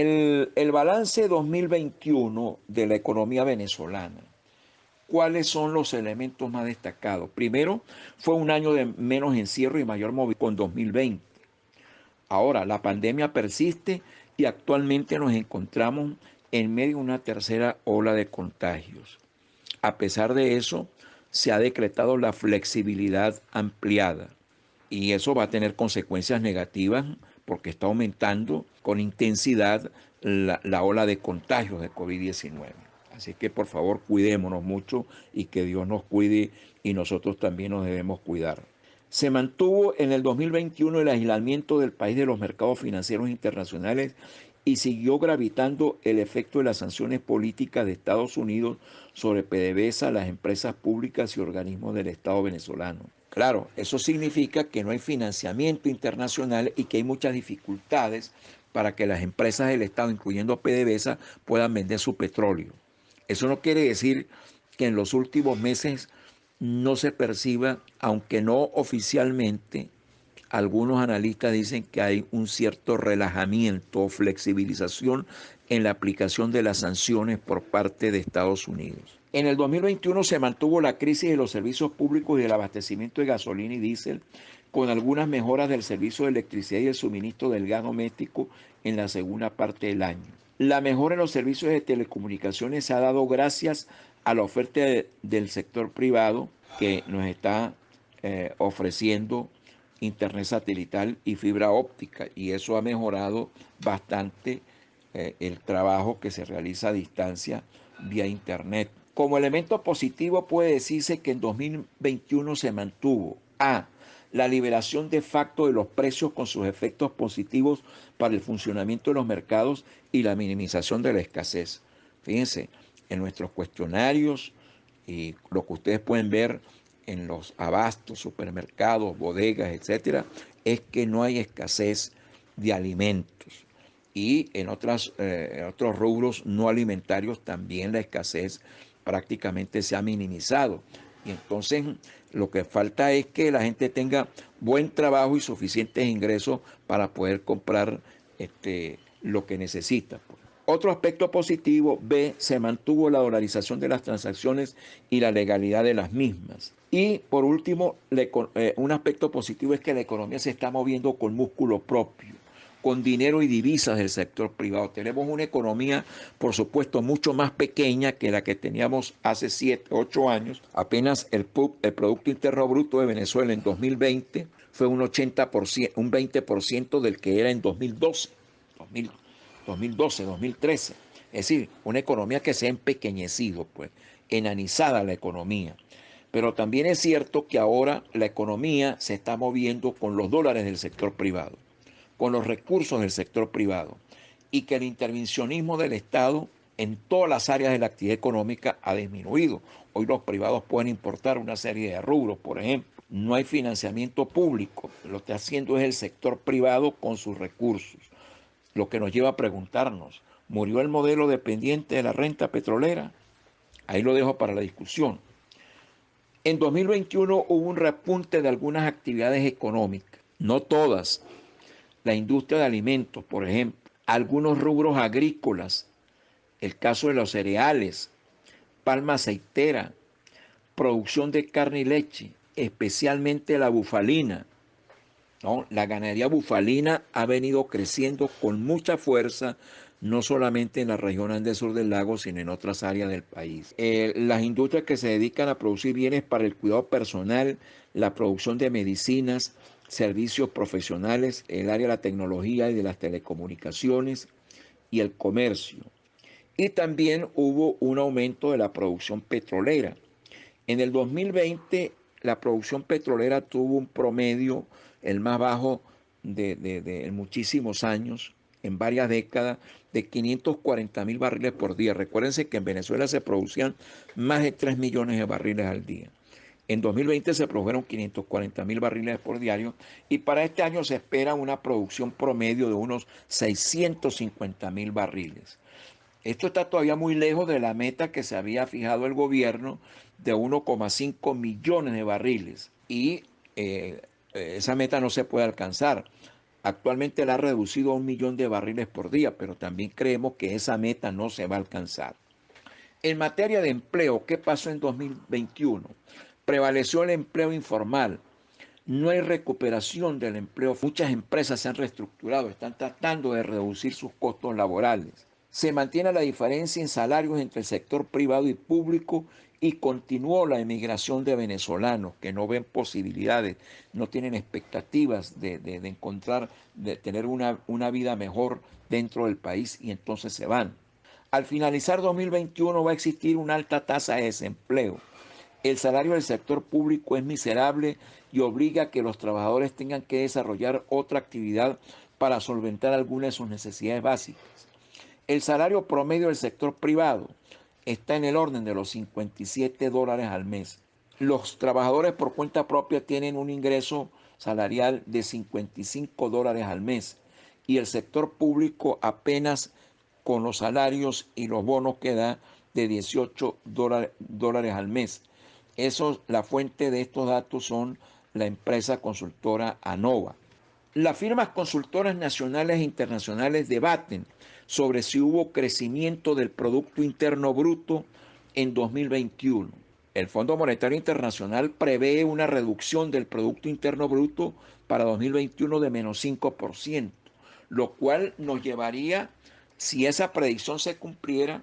El balance 2021 de la economía venezolana. ¿Cuáles son los elementos más destacados? Primero, fue un año de menos encierro y mayor movilidad con 2020. Ahora, la pandemia persiste y actualmente nos encontramos en medio de una tercera ola de contagios. A pesar de eso, se ha decretado la flexibilidad ampliada y eso va a tener consecuencias negativas porque está aumentando con intensidad la ola de contagios de COVID-19. Así que por favor cuidémonos mucho y que Dios nos cuide y nosotros también nos debemos cuidar. Se mantuvo en el 2021 el aislamiento del país de los mercados financieros internacionales y siguió gravitando el efecto de las sanciones políticas de Estados Unidos sobre PDVSA, las empresas públicas y organismos del Estado venezolano. Claro, eso significa que no hay financiamiento internacional y que hay muchas dificultades para que las empresas del Estado, incluyendo PDVSA, puedan vender su petróleo. Eso no quiere decir que en los últimos meses no se perciba, aunque no oficialmente, algunos analistas dicen que hay un cierto relajamiento o flexibilización en la aplicación de las sanciones por parte de Estados Unidos. En el 2021 se mantuvo la crisis de los servicios públicos y del abastecimiento de gasolina y diésel, con algunas mejoras del servicio de electricidad y el suministro del gas doméstico en la segunda parte del año. La mejora en los servicios de telecomunicaciones se ha dado gracias a la oferta del sector privado que nos está ofreciendo internet satelital y fibra óptica, y eso ha mejorado bastante el trabajo que se realiza a distancia vía internet. Como elemento positivo puede decirse que en 2021 se mantuvo la liberación de facto de los precios con sus efectos positivos para el funcionamiento de los mercados y la minimización de la escasez. Fíjense, en nuestros cuestionarios y lo que ustedes pueden ver en los abastos, supermercados, bodegas, etcétera, es que no hay escasez de alimentos. Y en otros rubros no alimentarios también la escasez prácticamente se ha minimizado. Y entonces lo que falta es que la gente tenga buen trabajo y suficientes ingresos para poder comprar lo que necesita. Otro aspecto positivo, B, se mantuvo la dolarización de las transacciones y la legalidad de las mismas. Y por último, un aspecto positivo es que la economía se está moviendo con músculo propio, con dinero y divisas del sector privado. Tenemos una economía, por supuesto, mucho más pequeña que la que teníamos hace 7, 8 años. Apenas el Producto Interno Bruto de Venezuela en 2020 fue un 80%, un 20% del que era en 2012, 2013. Es decir, una economía que se ha empequeñecido, pues, enanizada la economía. Pero también es cierto que ahora la economía se está moviendo con los dólares del sector privado, con los recursos del sector privado, y que el intervencionismo del Estado en todas las áreas de la actividad económica ha disminuido. Hoy los privados pueden importar una serie de rubros, por ejemplo. No hay financiamiento público, lo que está haciendo es el sector privado con sus recursos. Lo que nos lleva a preguntarnos, ¿murió el modelo dependiente de la renta petrolera? Ahí lo dejo para la discusión. En 2021 hubo un repunte de algunas actividades económicas, no todas. La industria de alimentos, por ejemplo, algunos rubros agrícolas, el caso de los cereales, palma aceitera, producción de carne y leche, especialmente la bufalina, ¿no? La ganadería bufalina ha venido creciendo con mucha fuerza, no solamente en la región Andes Sur del lago, sino en otras áreas del país. Las industrias que se dedican a producir bienes para el cuidado personal, la producción de medicinas, servicios profesionales, el área de la tecnología y de las telecomunicaciones y el comercio. Y también hubo un aumento de la producción petrolera. En el 2020 la producción petrolera tuvo un promedio, el más bajo de muchísimos años, en varias décadas, de 540.000 barriles por día. Recuérdense que en Venezuela se producían más de 3 millones de barriles al día. En 2020 se produjeron 540.000 barriles por diario y para este año se espera una producción promedio de unos 650.000 barriles. Esto está todavía muy lejos de la meta que se había fijado el gobierno de 1,5 millones de barriles y esa meta no se puede alcanzar. Actualmente la ha reducido a 1 millón de barriles por día, pero también creemos que esa meta no se va a alcanzar. En materia de empleo, ¿qué pasó en 2021? Prevaleció el empleo informal. No hay recuperación del empleo. Muchas empresas se han reestructurado, están tratando de reducir sus costos laborales. Se mantiene la diferencia en salarios entre el sector privado y público y continuó la emigración de venezolanos que no ven posibilidades, no tienen expectativas de encontrar, de tener una vida mejor dentro del país y entonces se van. Al finalizar 2021 va a existir una alta tasa de desempleo. El salario del sector público es miserable y obliga a que los trabajadores tengan que desarrollar otra actividad para solventar algunas de sus necesidades básicas. El salario promedio del sector privado está en el orden de los $57 al mes. Los trabajadores por cuenta propia tienen un ingreso salarial de $55 al mes y el sector público apenas con los salarios y los bonos que da de $18 al mes. Eso, la fuente de estos datos son la empresa consultora ANOVA. Las firmas consultoras nacionales e internacionales debaten sobre si hubo crecimiento del Producto Interno Bruto en 2021. El Fondo Monetario Internacional prevé una reducción del Producto Interno Bruto para 2021 de menos 5%, lo cual nos llevaría, si esa predicción se cumpliera,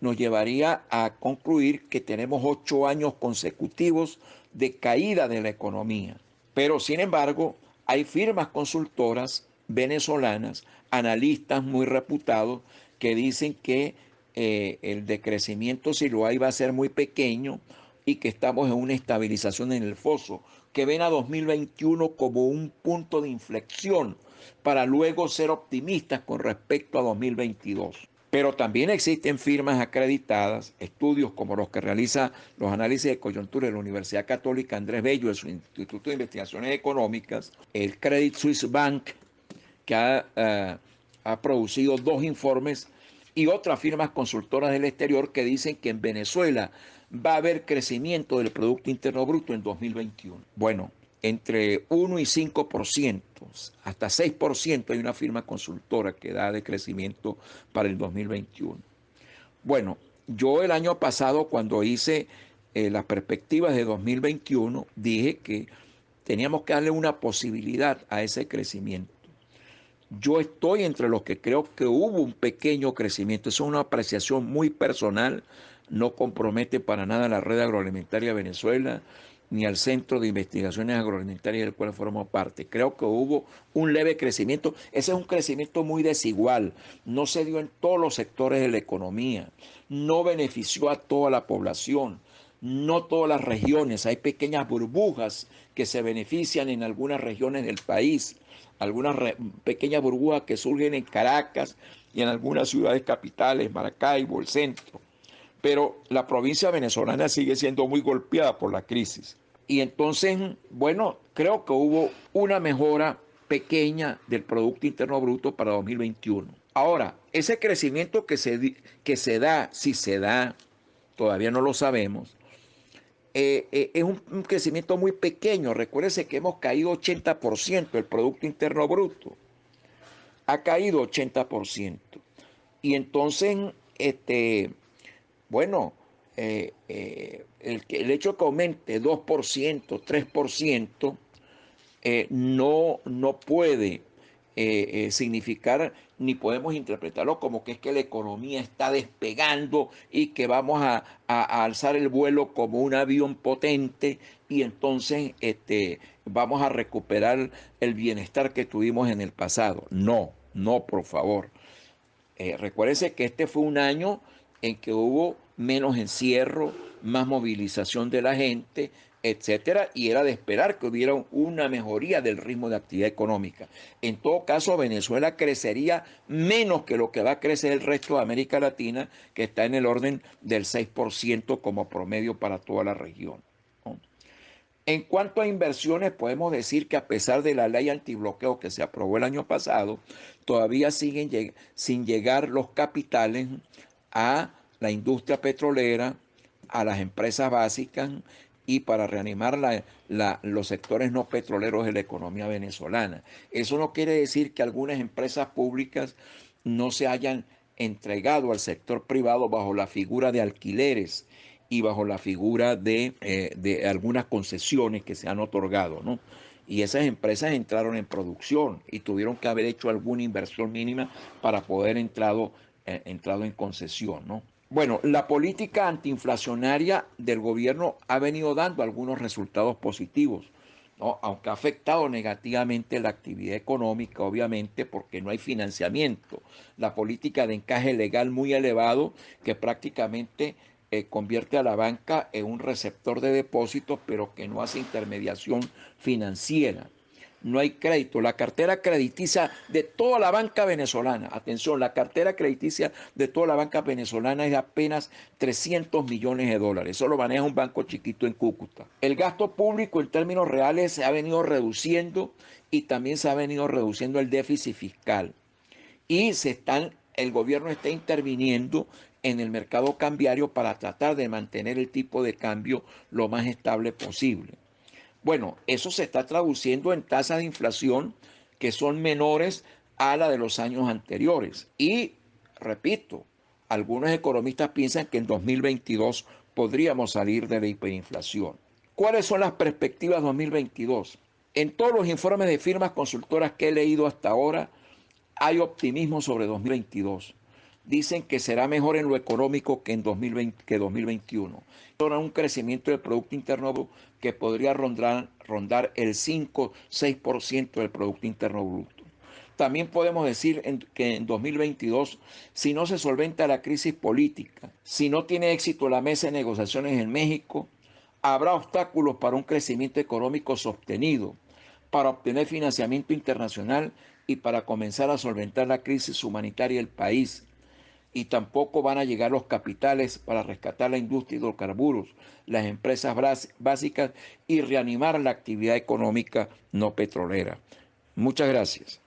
nos llevaría a concluir que tenemos 8 años consecutivos de caída de la economía. Pero, sin embargo, hay firmas consultoras venezolanas, analistas muy reputados, que dicen que el decrecimiento, si lo hay, va a ser muy pequeño y que estamos en una estabilización en el foso, que ven a 2021 como un punto de inflexión para luego ser optimistas con respecto a 2022. Pero también existen firmas acreditadas, estudios como los que realiza los análisis de coyuntura de la Universidad Católica Andrés Bello, de su Instituto de Investigaciones Económicas, el Credit Suisse Bank, que ha producido 2 informes, y otras firmas consultoras del exterior que dicen que en Venezuela va a haber crecimiento del Producto Interno Bruto en 2021. Bueno, entre 1 y 5%, hasta 6% hay una firma consultora que da de crecimiento para el 2021. Bueno, yo el año pasado cuando hice las perspectivas de 2021 dije que teníamos que darle una posibilidad a ese crecimiento. Yo estoy entre los que creo que hubo un pequeño crecimiento. Eso es una apreciación muy personal. No compromete para nada a la red agroalimentaria de Venezuela ni al Centro de Investigaciones Agroalimentarias del cual formo parte. Creo que hubo un leve crecimiento. Ese es un crecimiento muy desigual. No se dio en todos los sectores de la economía. No benefició a toda la población. No todas las regiones. Hay pequeñas burbujas que se benefician en algunas regiones del país, algunas pequeñas burbujas que surgen en Caracas y en algunas ciudades capitales, Maracaibo, el centro. Pero la provincia venezolana sigue siendo muy golpeada por la crisis. Y entonces, bueno, creo que hubo una mejora pequeña del Producto Interno Bruto para 2021. Ahora, ese crecimiento que se da, si se da, todavía no lo sabemos, es un crecimiento muy pequeño. Recuérdese que hemos caído 80% del Producto Interno Bruto. Ha caído 80%. Y entonces, bueno, el hecho de que aumente 2%, 3%, no puede significar ni podemos interpretarlo como que es que la economía está despegando y que vamos a alzar el vuelo como un avión potente y entonces vamos a recuperar el bienestar que tuvimos en el pasado. No, no, por favor. Recuérdense que este fue un año en que hubo menos encierro, más movilización de la gente, etcétera, y era de esperar que hubiera una mejoría del ritmo de actividad económica. En todo caso, Venezuela crecería menos que lo que va a crecer el resto de América Latina, que está en el orden del 6% como promedio para toda la región, ¿no? En cuanto a inversiones, podemos decir que a pesar de la ley antibloqueo que se aprobó el año pasado, todavía siguen sin llegar los capitales a la industria petrolera, a las empresas básicas y para reanimar los sectores no petroleros de la economía venezolana. Eso no quiere decir que algunas empresas públicas no se hayan entregado al sector privado bajo la figura de alquileres y bajo la figura de algunas concesiones que se han otorgado, ¿no? Y esas empresas entraron en producción y tuvieron que haber hecho alguna inversión mínima para poder entrado en concesión, ¿no? Bueno, la política antiinflacionaria del gobierno ha venido dando algunos resultados positivos, ¿no? Aunque ha afectado negativamente la actividad económica, obviamente, porque no hay financiamiento. La política de encaje legal muy elevado que prácticamente convierte a la banca en un receptor de depósitos, pero que no hace intermediación financiera. No hay crédito. La cartera crediticia de toda la banca venezolana, atención, la cartera crediticia de toda la banca venezolana es apenas 300 millones de dólares. Eso lo maneja un banco chiquito en Cúcuta. El gasto público en términos reales se ha venido reduciendo y también se ha venido reduciendo el déficit fiscal. Y el gobierno está interviniendo en el mercado cambiario para tratar de mantener el tipo de cambio lo más estable posible. Bueno, eso se está traduciendo en tasas de inflación que son menores a la de los años anteriores. Y, repito, algunos economistas piensan que en 2022 podríamos salir de la hiperinflación. ¿Cuáles son las perspectivas 2022? En todos los informes de firmas consultoras que he leído hasta ahora, hay optimismo sobre 2022. Dicen que será mejor en lo económico que en 2020, que 2021. Habrá un crecimiento del Producto Interno Bruto que podría rondar el 5-6% del Producto Interno Bruto. También podemos decir que en 2022, si no se solventa la crisis política, si no tiene éxito la mesa de negociaciones en México, habrá obstáculos para un crecimiento económico sostenido, para obtener financiamiento internacional y para comenzar a solventar la crisis humanitaria del país. Y tampoco van a llegar los capitales para rescatar la industria de hidrocarburos, las empresas básicas y reanimar la actividad económica no petrolera. Muchas gracias.